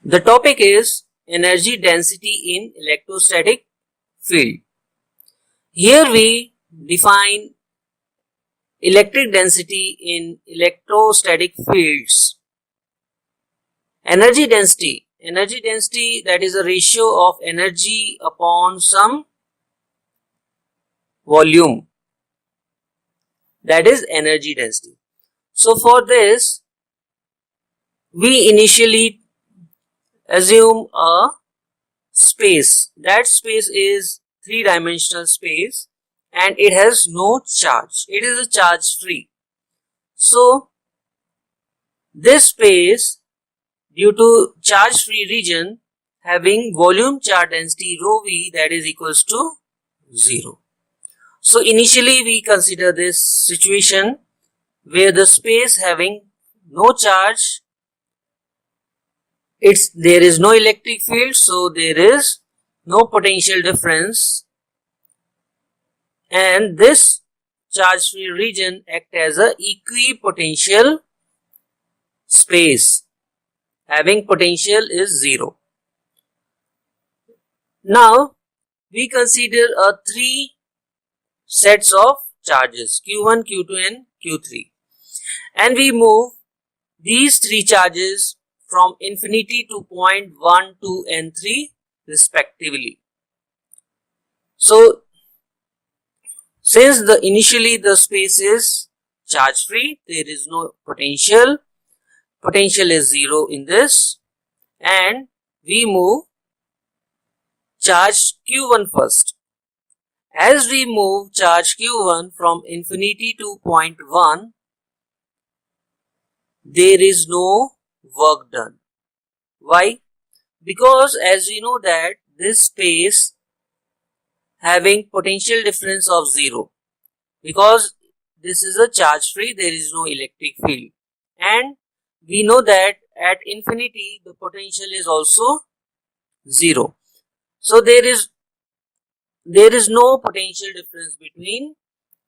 The topic is energy density in electrostatic field. Here we define electric density in electrostatic fields. Energy density that is a ratio of energy upon some volume, that is energy density. So for this we initially assume a space. That space is three-dimensional space and it has no charge. It is a charge free. So this space, due to charge free region, having volume charge density rho v, that is equals to 0. So initially we consider this situation where the space having no charge, there is no electric field, so there is no potential difference, and this charge free region act as a equipotential space having potential is 0. Now we consider three sets of charges Q1, Q2 and Q3, and we move these three charges from infinity to point 1, 2 and 3 respectively. So since initially the space is charge free, there is no potential is 0 in this, and we move charge Q1 first. As we move charge Q1 from infinity to point 1, there is no work done. Why? Because as we know that this space having potential difference of 0, because this is a charge free, there is no electric field, and we know that at infinity the potential is also 0. So there is no potential difference between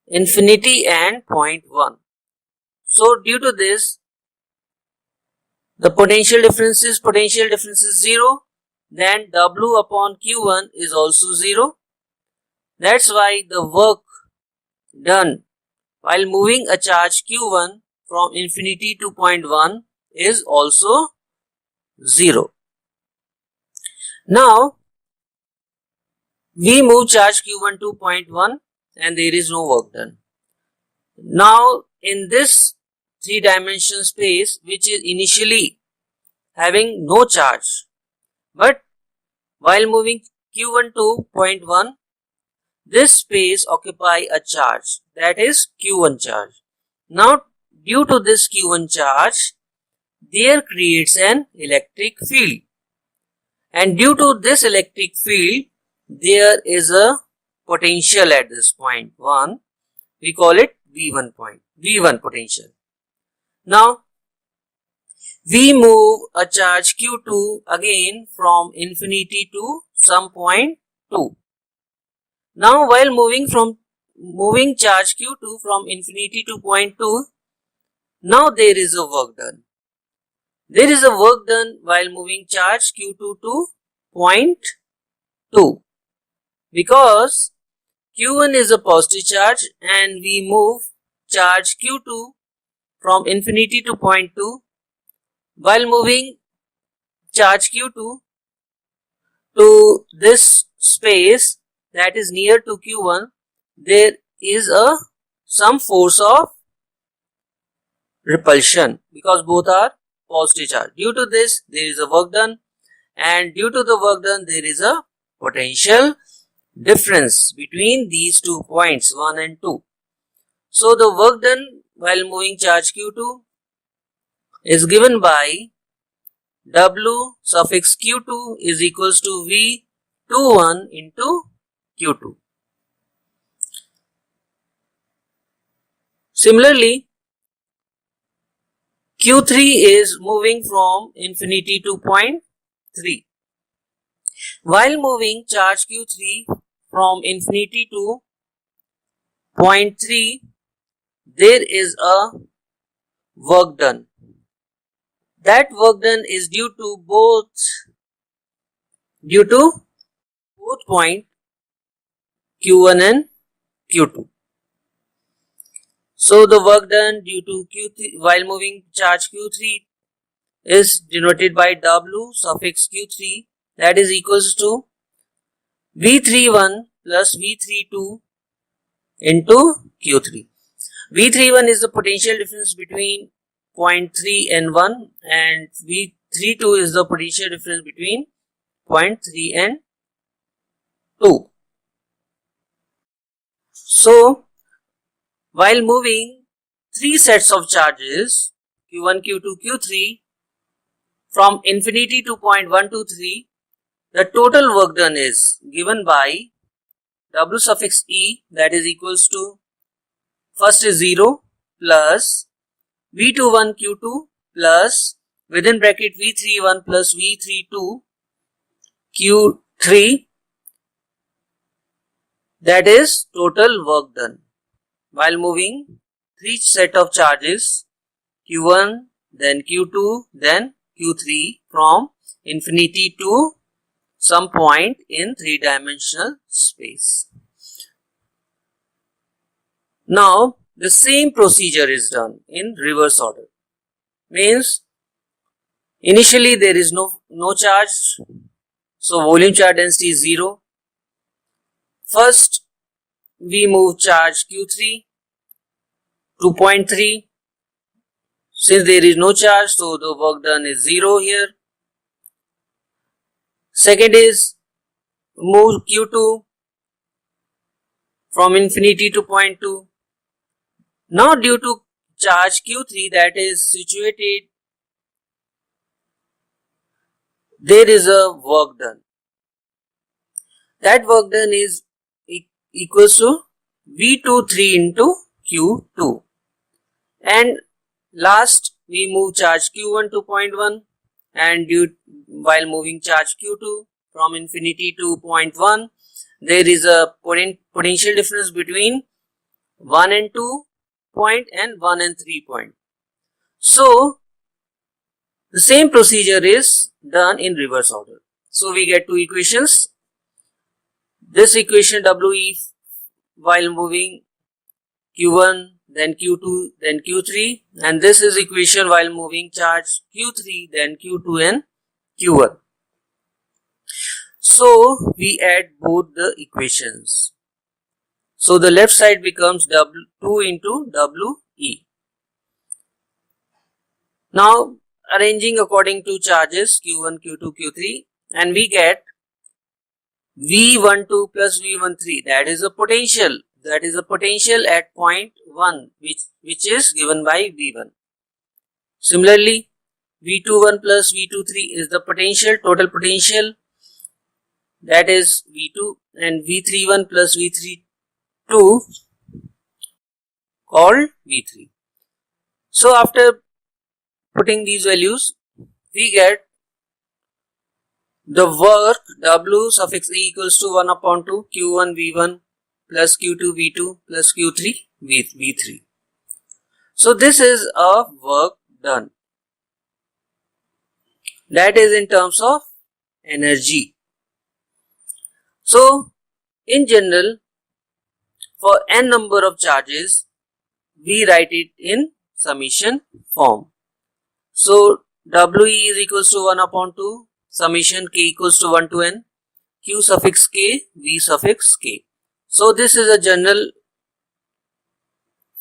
infinity and point 1. So due to this, the potential difference is 0, then W upon Q1 is also 0. That's why the work done while moving a charge Q1 from infinity to point 1 is also 0. Now we move charge Q1 to point 1 and there is no work done. Now in this three-dimensional space, which is initially having no charge, but while moving Q1 to point 1, this space occupy a charge, that is Q1 charge. Now due to this Q1 charge, there creates an electric field, and due to this electric field there is a potential at this point 1. We call it V1 potential. Now we move a charge Q2 again from infinity to some point 2. Now while moving charge Q2 from infinity to point 2, now there is a work done. There is a work done while moving charge Q2 to point 2, because Q1 is a positive charge and we move charge Q2 from infinity to point 2. While moving charge Q2 to this space that is near to Q1, there is some force of repulsion because both are positive charge. Due to this, there is a work done, and due to the work done, there is a potential difference between these 2 points 1 and 2. So the work done while moving charge Q2 is given by W suffix Q2 is equals to V21 into Q2. Similarly, Q3 is moving from infinity to point 3. While moving charge Q3 from infinity to point 3, there is a work done. that work done is due to both point Q1 and Q2. So the work done due to Q3 while moving charge Q3 is denoted by W suffix Q3, that is equals to V31 plus V32 into Q3. V31 is the potential difference between point 3 and 1, and V32 is the potential difference between point 3 and 2. So while moving three sets of charges Q1, Q2, Q3 from infinity to point 1, 2, 3, the total work done is given by W suffix E, that is equals to first is 0 plus V21 Q2 plus within bracket V31 plus V32 Q3, that is total work done while moving three set of charges Q1, then Q2, then Q3 from infinity to some point in three-dimensional space. Now the same procedure is done in reverse order. Means initially there is no charge, so volume charge density is 0. First we move charge Q3 to point 3. Since there is no charge, so the work done is 0 here. Second is move Q2 from infinity to point 2. Now due to charge Q3 that is situated, there is a work done. That work done is equals to V23 into Q2. And last we move charge Q1 to point 1, and while moving charge Q2 from infinity to point 1, there is a potential difference between 1 and 2 point and 1 and 3 point. So the same procedure is done in reverse order. So we get two equations. This equation WE while moving Q1, then Q2, then Q3, and this is equation while moving charge Q3, then Q2 and Q1. So we add both the equations. So the left side becomes W2 into WE. Now arranging according to charges Q1, Q2, Q3, and we get V12 plus V13, that is a potential. That is a potential at point 1 which is given by V1. Similarly, V21 plus V23 is the potential, total potential, that is V2, and V31 plus V32 called V3. So after putting these values, we get the work W suffix E equals to 1 upon 2 Q1 V1 plus Q2 V2 plus Q3 V3. So this is a work done. That is in terms of energy. So in general, for n number of charges, we write it in summation form. So WE is equals to 1 upon 2 summation k equals to 1 to n Q suffix k V suffix k. So this is a general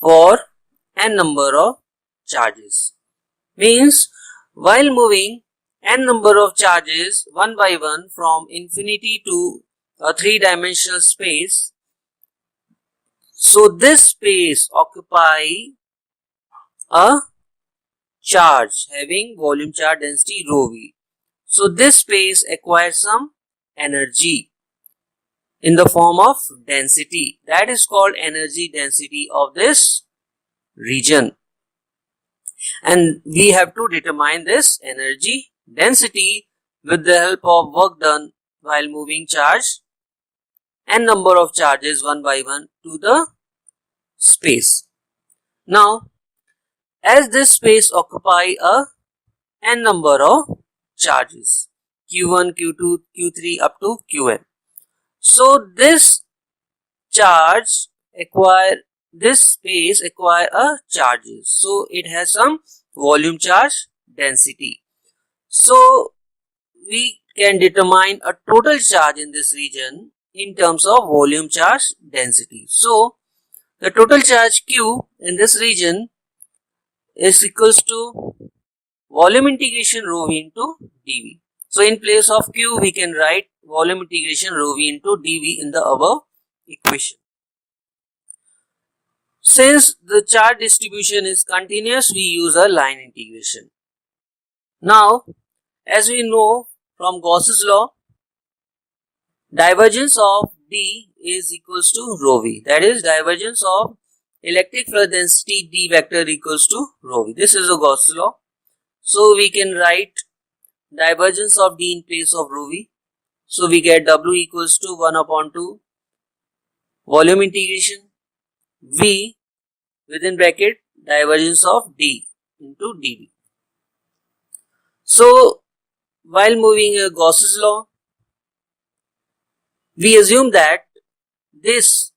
for n number of charges. Means while moving n number of charges one by one from infinity to a three-dimensional space, so this space occupy a charge having volume charge density rho v. So this space acquires some energy in the form of density, that is called energy density of this region, and we have to determine this energy density with the help of work done while moving charge n number of charges one by one to the space. Now as this space occupy a n number of charges q1, q2, q3 up to qn. So this charge acquire this space acquire a charges, so it has some volume charge density. So we can determine a total charge in this region in terms of volume charge density. So the total charge q in this region is equals to volume integration rho v into dv. So in place of q we can write volume integration rho v into dv in the above equation. Since the charge distribution is continuous, we use a line integration. Now, as we know from Gauss's law, divergence of D is equals to rho v. That is, divergence of electric flux density D vector equals to rho v. This is a Gauss's law. So we can write divergence of D in place of rho v. So we get W equals to 1 upon 2 volume integration V within bracket divergence of D into dV. So while moving a Gauss's law, we assume that this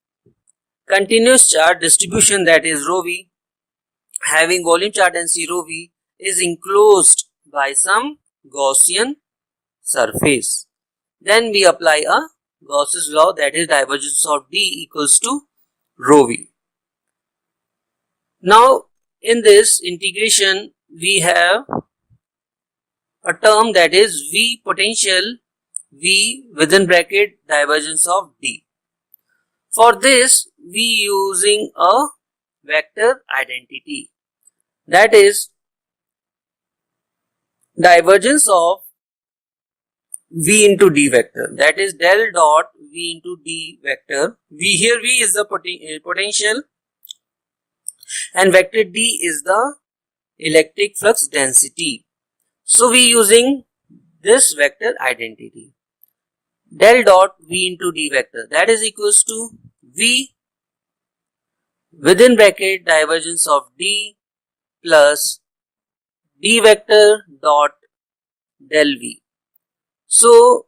continuous charge distribution, that is rho v, having volume charge density rho v, is enclosed by some Gaussian surface. Then we apply a Gauss's law, that is divergence of D equals to rho v. Now in this integration we have a term that is V potential V within bracket divergence of D. For this we using a vector identity, that is divergence of V into D vector, that is del dot V into D vector. Here V is the potential and vector D is the electric flux density. So we using this vector identity, del dot V into D vector, that is equals to V within bracket divergence of D plus D vector dot del V. So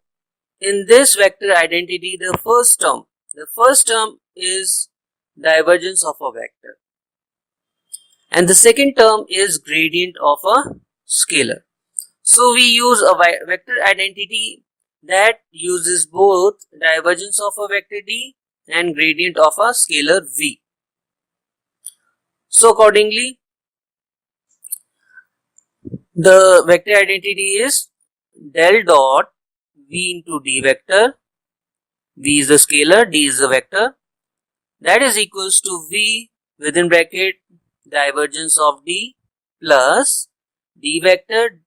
in this vector identity, the first term is divergence of a vector and the second term is gradient of a scalar. So we use a vector identity that uses both divergence of a vector D and gradient of a scalar V. So accordingly, the vector identity is del dot V into D vector. V is the scalar, D is the vector, that is equals to V within bracket divergence of D plus D vector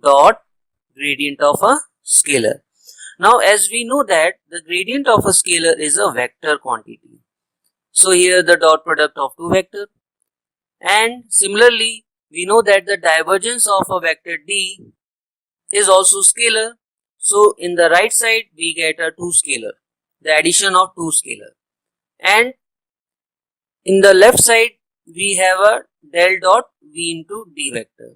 dot gradient of a scalar. Now as we know that the gradient of a scalar is a vector quantity, so here the dot product of two vectors, and similarly we know that the divergence of a vector D is also scalar. So in the right side we get a two scalar, the addition of two scalar, and in the left side we have a del dot V into D vector.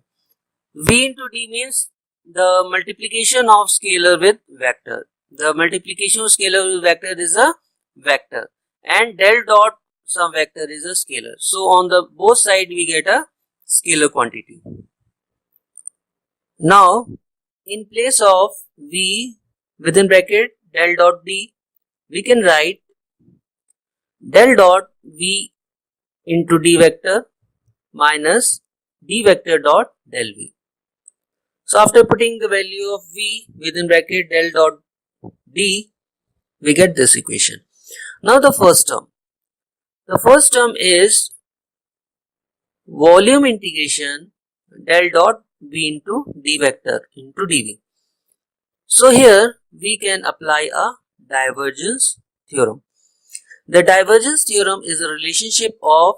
V into D means the multiplication of scalar with vector. The multiplication of scalar with vector is a vector and del dot some vector is a scalar. So on the both side we get a scalar quantity. Now in place of V within bracket del dot D, we can write del dot V into D vector minus D vector dot del V. So after putting the value of V within bracket del dot D, we get this equation. Now the first term is volume integration del dot V into D vector into dV. So here we can apply a divergence theorem. The divergence theorem is a relationship of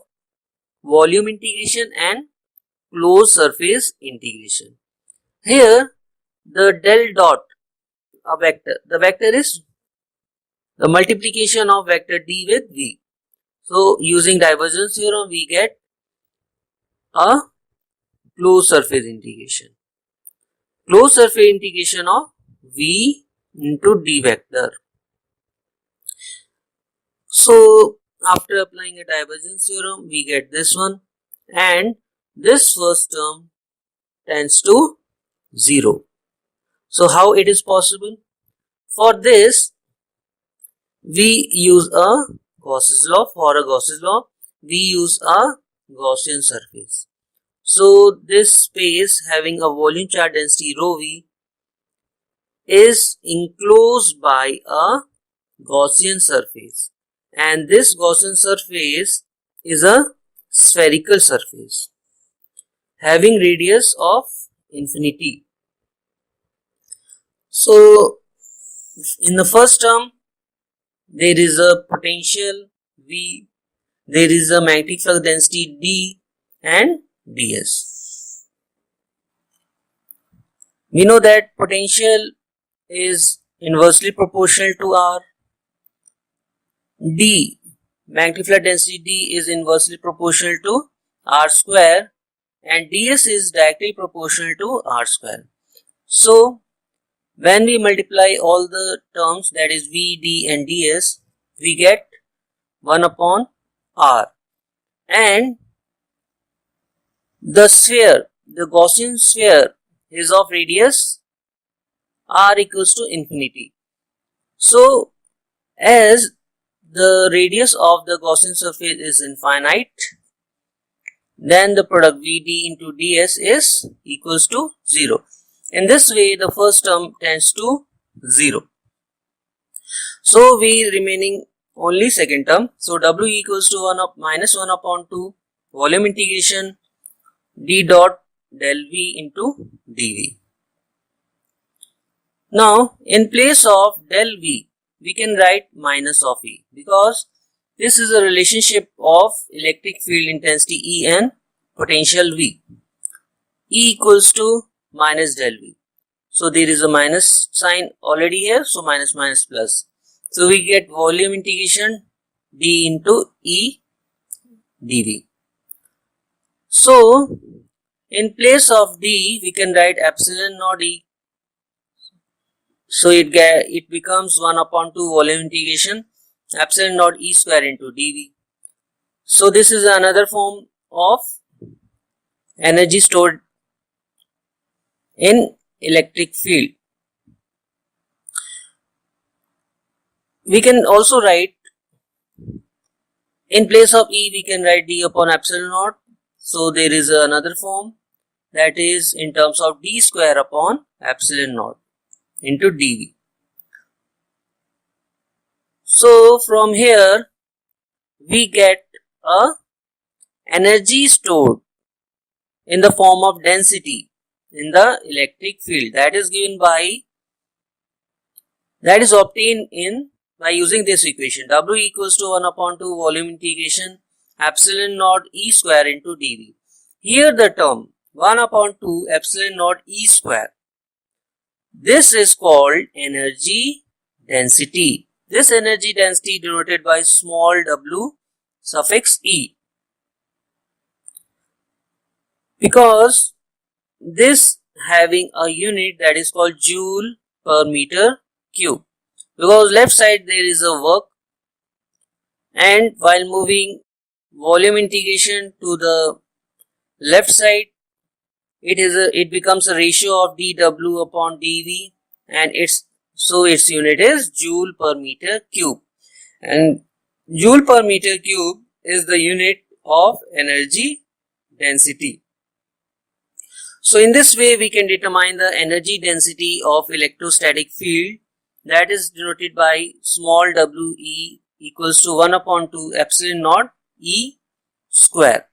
volume integration and closed surface integration. Here the del dot a vector, the vector is the multiplication of vector D with V. So using divergence theorem we get a closed surface integration. closed surface integration of V into D vector. So after applying a divergence theorem, we get this one, and this first term tends to 0. So how it is possible? For this, we use a Gauss's law. For a Gauss's law, we use a Gaussian surface. So this space having a volume charge density rho v is enclosed by a Gaussian surface, and this Gaussian surface is a spherical surface having radius of infinity. So in the first term, there is a potential V, there is a magnetic flux density D and ds. We know that potential is inversely proportional to R. D, magnetic flux density D, is inversely proportional to R square, and ds is directly proportional to R square. So when we multiply all the terms, that is V, D and ds, we get 1 upon R, and the sphere, the Gaussian sphere, is of radius R equals to infinity. So as the radius of the Gaussian surface is infinite, then the product Vd into ds is equals to 0. In this way, the first term tends to 0. So we remaining only second term. So W equals to minus 1 upon 2 volume integration d dot del V into dV. Now in place of del V, we can write minus of E, because this is a relationship of electric field intensity E and potential V. E equals to minus del V. So there is a minus sign already here, so minus minus plus. So we get volume integration d into E dV. So in place of d, we can write epsilon naught E. So it becomes 1 upon 2 volume integration epsilon naught E square into dV. So this is another form of energy stored in electric field. We can also write, in place of E, we can write d upon epsilon naught. So there is another form, that is in terms of d square upon epsilon naught into dV. So from here we get a energy stored in the form of density in the electric field, that is given by, that is obtained by using this equation. W equals to 1 upon 2 volume integration epsilon naught E square into dV. Here the term 1 upon 2 epsilon naught E square, this is called energy density. This energy density denoted by small w suffix E, because this having a unit that is called joule per meter cube, because left side there is a work, and while moving volume integration to the left side, it becomes a ratio of dw upon dv, and its unit is joule per meter cube, and joule per meter cube is the unit of energy density. So in this way we can determine the energy density of electrostatic field, that is denoted by small w E equals to 1 upon 2 epsilon naught E square.